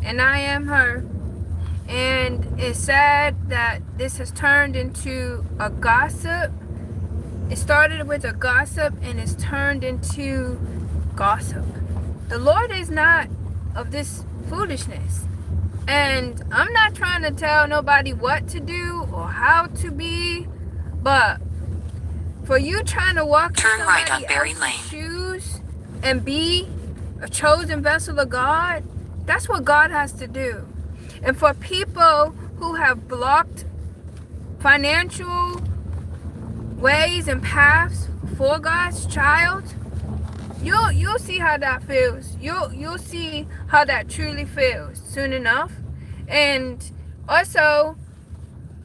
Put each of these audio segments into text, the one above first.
and I am her. And it's sad that this has turned into a gossip. It started with a gossip and it's turned into gossip. The Lord is not of this foolishness. And I'm not trying to tell nobody what to do or how to be, but for you trying to walk in somebody else's shoes and be a chosen vessel of God, that's what God has to do. And for people who have blocked financial ways and paths for God's child, you'll see how that feels. You'll see how that truly feels soon enough. And also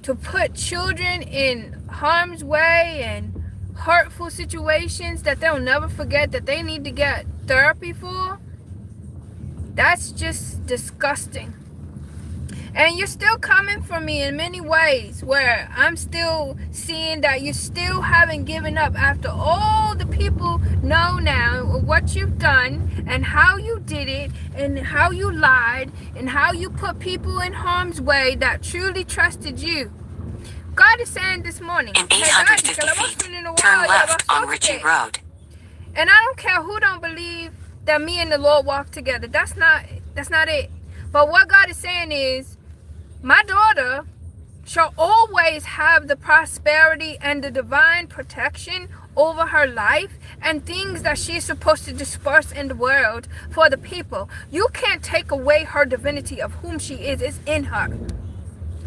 to put children in harm's way and hurtful situations that they'll never forget that they need to get therapy for, that's just disgusting. And you're still coming for me in many ways where I'm still seeing that you still haven't given up after all the people know now what you've done and how you did it and how you lied and how you put people in harm's way that truly trusted you. God is saying this morning, in 850 feet, turn left on Ritchie Road. And I don't care who don't believe that me and the Lord walk together. That's not it. But what God is saying is, my daughter shall always have the prosperity and the divine protection over her life and things that she's supposed to disperse in the world for the people. You can't take away her divinity of whom she is. It's in her.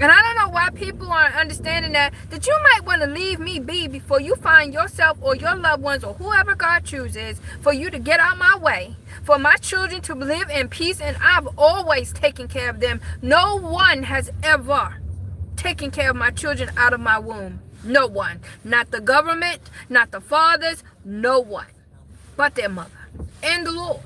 And I don't know why people aren't understanding that you might want to leave me be before you find yourself or your loved ones or whoever God chooses for you to get out my way, for my children to live in peace. And I've always taken care of them. No one has ever taken care of my children out of my womb. No one. Not the government, not the fathers, no one. But their mother and the Lord.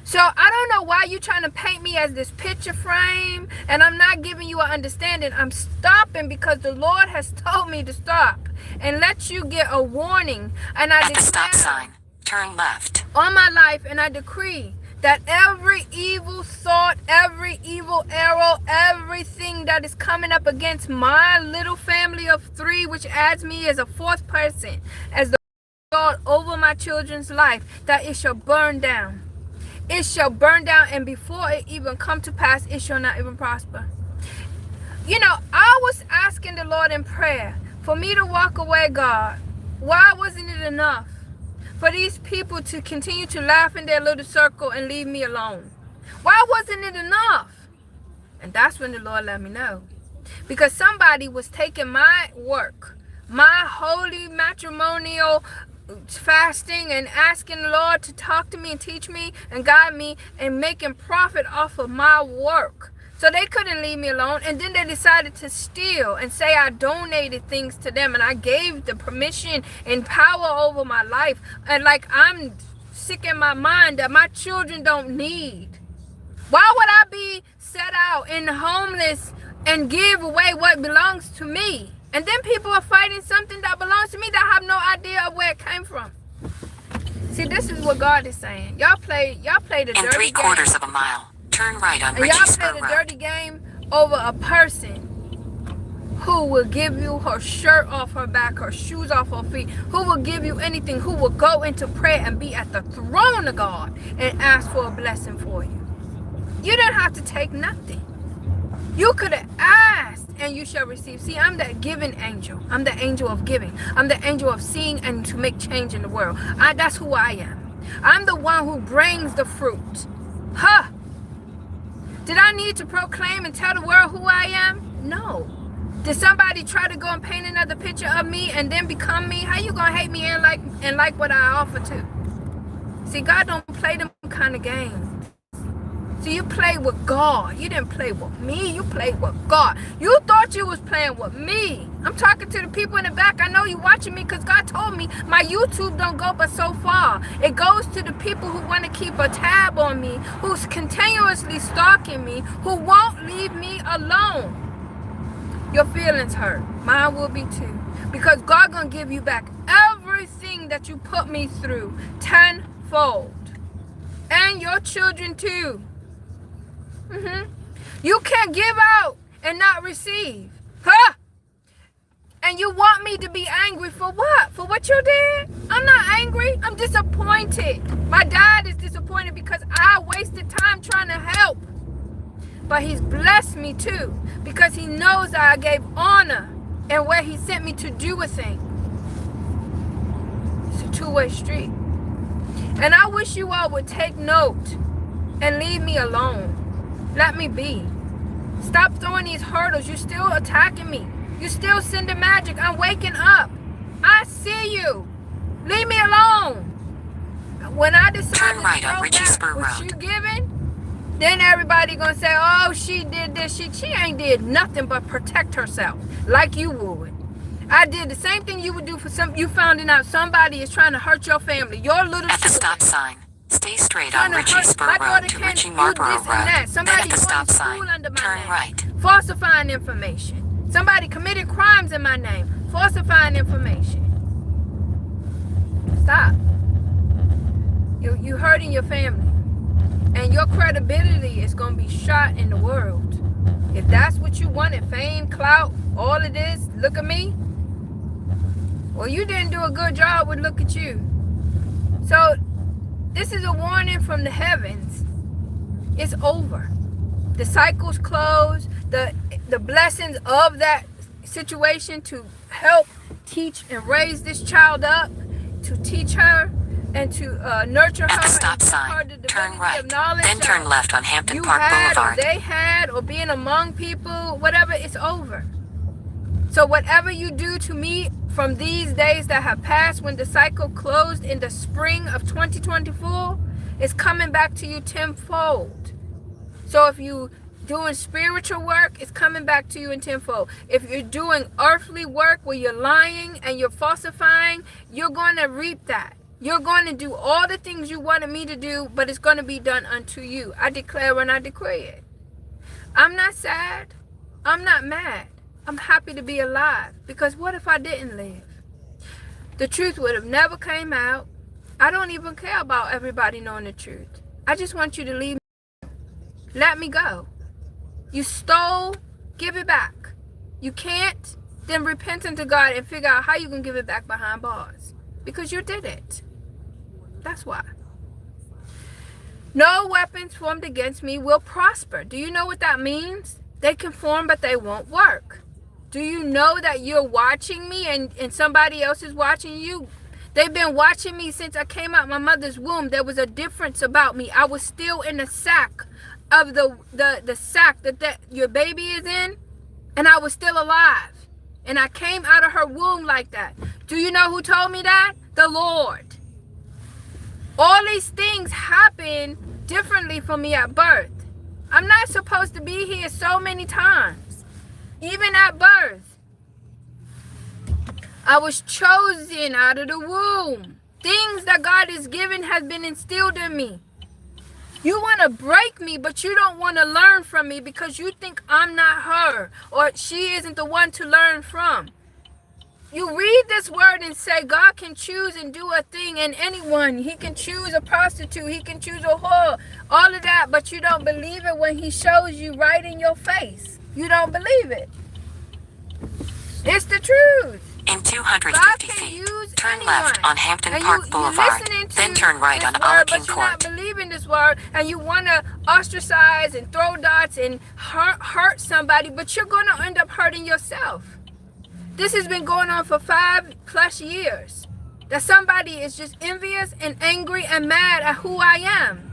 So I don't know why you're trying to paint me as this picture frame, and I'm not giving you an understanding. I'm stopping because the Lord has told me to stop and let you get a warning. And I at the stop sign, turn left on my life, and I decree that every evil thought, every evil arrow, everything that is coming up against my little family of 3, which adds me as a 4th person, as the God over my children's life, that it shall burn down. It shall burn down, and before it even come to pass, it shall not even prosper. You know, I was asking the Lord in prayer for me to walk away, God. Why wasn't it enough for these people to continue to laugh in their little circle and leave me alone? Why wasn't it enough? And that's when the Lord let me know. Because somebody was taking my work, my holy matrimonial fasting, and asking the Lord to talk to me and teach me and guide me and making profit off of my work. So they couldn't leave me alone. And then they decided to steal and say I donated things to them and I gave the permission and power over my life. And like I'm sick in my mind that my children don't need. Why would I be set out and homeless and give away what belongs to me? And then people are fighting something that belongs to me that have no idea of where it came from. See, this is what God is saying. Y'all play the dirty game. In 3/4 of a mile, turn right on Ritchie Road. And y'all play the dirty game over a person who will give you her shirt off her back, her shoes off her feet, who will give you anything, who will go into prayer and be at the throne of God and ask for a blessing for you. You don't have to take nothing. You could have asked and you shall receive. See, I'm that giving angel. I'm the angel of giving. I'm the angel of seeing and to make change in the world. That's who I am. I'm the one who brings the fruit. Huh? Did I need to proclaim and tell the world who I am? No. Did somebody try to go and paint another picture of me and then become me? How you gonna hate me and like what I offer to? See, God don't play them kind of games. So you play with God. You didn't play with me. You played with God. You thought you was playing with me. I'm talking to the people in the back. I know you watching me because God told me my YouTube don't go but so far. It goes to the people who want to keep a tab on me, who's continuously stalking me, who won't leave me alone. Your feelings hurt. Mine will be too. Because God gonna give you back everything that you put me through tenfold. And your children too. You can't give out and not receive. Huh? And you want me to be angry for what? For what you did? I'm not angry. I'm disappointed. My dad is disappointed because I wasted time trying to help. But he's blessed me too, because he knows that I gave honor and where he sent me to do a thing. It's a two-way street. And I wish you all would take note and leave me alone. Let me be. Stop throwing these hurdles. You're still attacking me. You're still sending magic. I'm waking up. I see you. Leave me alone. When I decide Turn right on Richie Spur what you Road. giving, then everybody gonna say, oh, she did this. She ain't did nothing but protect herself like you would. I did the same thing you would do for some. You finding out somebody is trying to hurt your family. Your little At the stop children. sign, stay straight Trying on to Richie hurt Spur my Road daughter to can't Richie do Marlboro this Road. and that. Then Somebody at the going stop to school sign, under my turn name. right. Falsifying information. Somebody committed crimes in my name. Falsifying information. Stop. You hurting your family. And your credibility is going to be shot in the world. If that's what you wanted, fame, clout, all of this, look at me. Well, you didn't do a good job with look at you. So, this is a warning from the heavens. It's over. The cycle's closed. The blessings of that situation to help teach and raise this child up, to teach her and to nurture her. At the stop sign, turn right. Then turn left on Hampton Park Boulevard. Or they had, or being among people, whatever, it's over. So whatever you do to me from these days that have passed, when the cycle closed in the spring of 2024, is coming back to you tenfold. So if you doing spiritual work, it's coming back to you in tenfold. If you're doing earthly work where you're lying and you're falsifying, you're going to reap that. You're going to do all the things you wanted me to do, but it's going to be done unto you. I declare and I decree it. I'm not sad. I'm not mad. I'm happy to be alive, because what if I didn't live? The truth would have never came out. I don't even care about everybody knowing the truth. I just want you to leave me. Let me go. You stole, give it back. You can't, then repent unto God and figure out how you can give it back behind bars. Because you did it. That's why. No weapons formed against me will prosper. Do you know what that means? They can form, but they won't work. Do you know that you're watching me and somebody else is watching you? They've been watching me since I came out my mother's womb. There was a difference about me. I was still in the sack of the sack that your baby is in, and I was still alive. And I came out of her womb like that. Do you know who told me that? The Lord. All these things happen differently for me at birth. I'm not supposed to be here so many times. Even at birth. I was chosen out of the womb. Things that God has given has been instilled in me. You want to break me, but you don't want to learn from me because you think I'm not her, or she isn't the one to learn from. You read this word and say God can choose and do a thing in anyone. He can choose a prostitute. He can choose a whore. All of that, but you don't believe it when he shows you right in your face. You don't believe it. It's the truth. In 250 feet, turn left on Hampton Park Boulevard, then turn right on King Court. But you're not believing this word, and you want to ostracize and throw dots and hurt somebody, but you're going to end up hurting yourself. This has been going on for 5+ years. That somebody is just envious and angry and mad at who I am.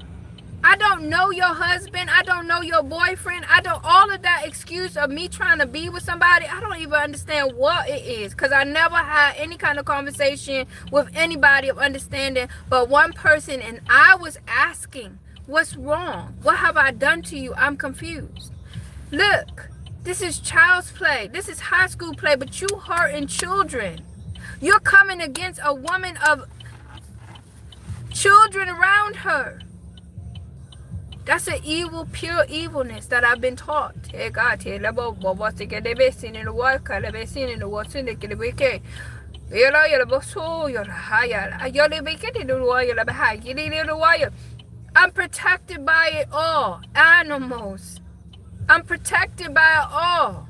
I don't know your husband. I don't know your boyfriend. I don't, all of that excuse of me trying to be with somebody, I don't even understand what it is, because I never had any kind of conversation with anybody of understanding but one person, and I was asking, what's wrong? What have I done to you? I'm confused. Look, this is child's play. This is high school play, but you hurting children. You're coming against a woman of children around her. That's an evil, pure evilness that I've been taught. I'm protected by it all. Animals. I'm protected by it all.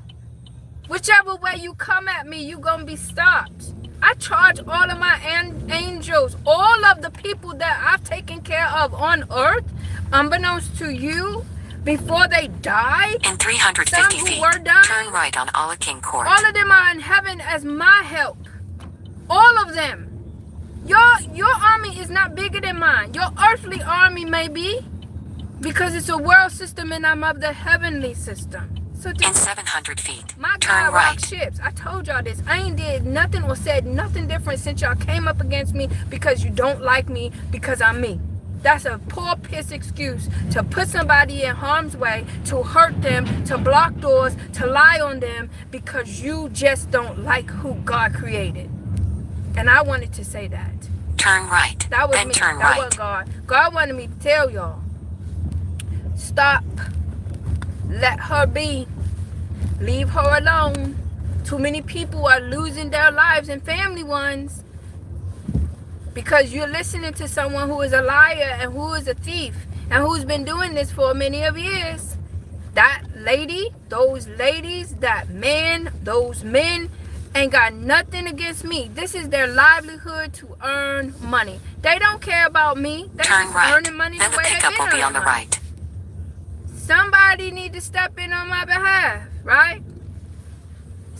Whichever way you come at me, you're going to be stopped. I charge all of my angels, all of the people that I've taken care of on earth, unbeknownst to you, before they die. In 350 feet, turn right on Allah King Court. All of them are in heaven as my help. All of them. Your army is not bigger than mine. Your earthly army may be, because it's a world system and I'm of the heavenly system. So in 700 feet, my turn God right. rock ships. I told y'all this. I ain't did nothing or said nothing different since y'all came up against me because you don't like me because I'm me. That's a poor piss excuse to put somebody in harm's way, to hurt them, to block doors, to lie on them because you just don't like who God created. And I wanted to say that. Turn right. That was then me. Turn that right. was God. God wanted me to tell y'all. Stop. Let her be. Leave her alone. Too many people are losing their lives and family ones because you're listening to someone who is a liar and who is a thief and who's been doing this for many of years. That lady, those ladies, that man, those men ain't got nothing against me. This is their livelihood to earn money. They don't care about me. They're Turn just right. earning money Then the the way pickup they've will been be on the earning money. right. Somebody need to step in on my behalf, right?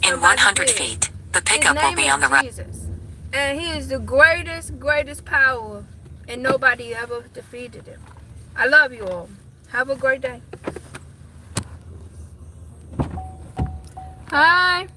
In Somebody 100 did. feet, the His pickup will name be is on the right. Jesus. And he is the greatest power, and nobody ever defeated him. I love you all. Have a great day. Hi.